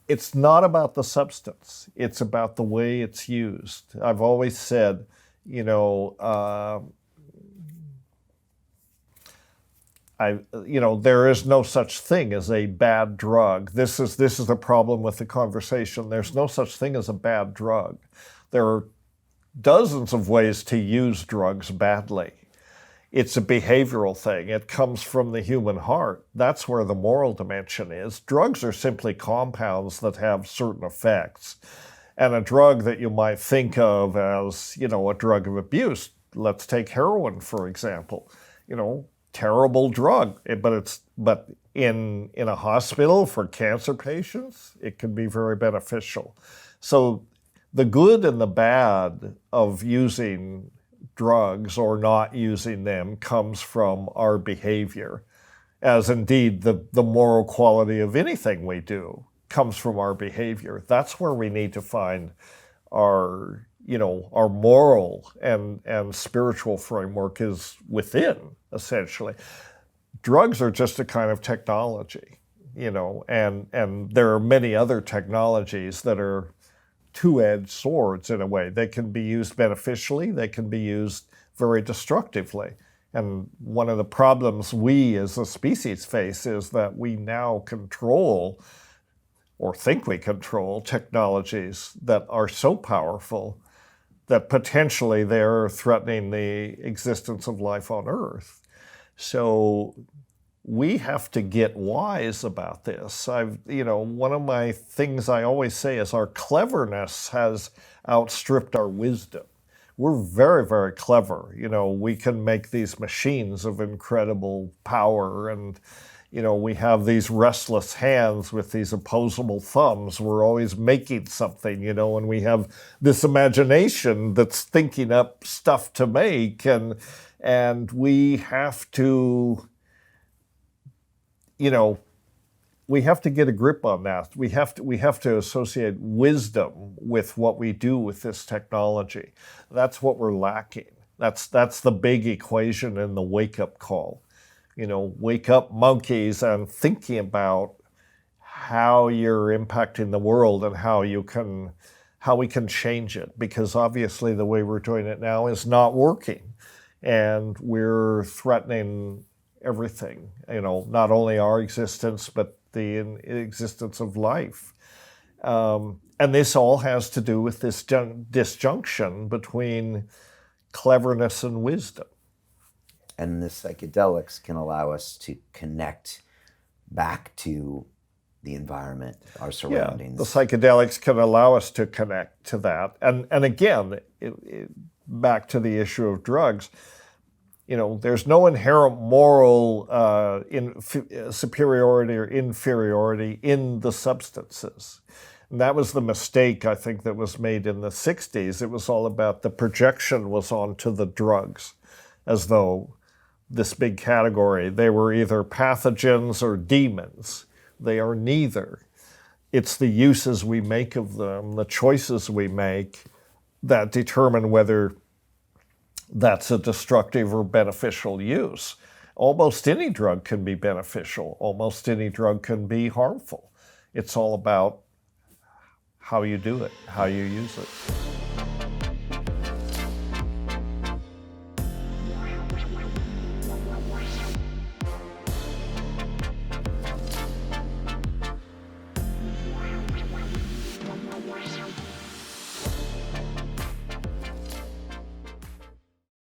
it's not about the substance. It's about the way it's used. I've always said, there is no such thing as a bad drug. This is the problem with the conversation. There's no such thing as a bad drug. There are dozens of ways to use drugs badly. It's a behavioral thing. It comes from the human heart. That's where the moral dimension is. Drugs are simply compounds that have certain effects. And a drug that you might think of as, a drug of abuse, let's take heroin, for example. Terrible drug, but in a hospital for cancer patients, it can be very beneficial. So the good and the bad of using drugs or not using them comes from our behavior, as indeed the moral quality of anything we do comes from our behavior. That's where we need to find our moral and spiritual framework is within, essentially. Drugs are just a kind of technology, and there are many other technologies that are two-edged swords in a way. They can be used beneficially, they can be used very destructively. And one of the problems we as a species face is that we now control, or think we control, technologies that are so powerful that potentially they're threatening the existence of life on Earth. So we have to get wise about this. One of my things I always say is our cleverness has outstripped our wisdom. We're very, very clever. We can make these machines of incredible power, and we have these restless hands with these opposable thumbs. We're always making something, and we have this imagination that's thinking up stuff to make, and we have to, we have to get a grip on that. We have to associate wisdom with what we do with this technology. That's what we're lacking. That's the big equation in the wake-up call. Wake up, monkeys, and thinking about how you're impacting the world and how we can change it. Because obviously the way we're doing it now is not working, and we're threatening everything. Not only our existence, but the existence of life. And this all has to do with this disjunction between cleverness and wisdom. And the psychedelics can allow us to connect back to the environment, our surroundings. Yeah, the psychedelics can allow us to connect to that. And again, back to the issue of drugs, there's no inherent moral superiority or inferiority in the substances. And that was the mistake, I think, that was made in the 60s. It was all about the projection was onto the drugs, as though this big category, they were either pathogens or demons. They are neither. It's the uses we make of them, the choices we make, that determine whether that's a destructive or beneficial use. Almost any drug can be beneficial. Almost any drug can be harmful. It's all about how you do it, how you use it.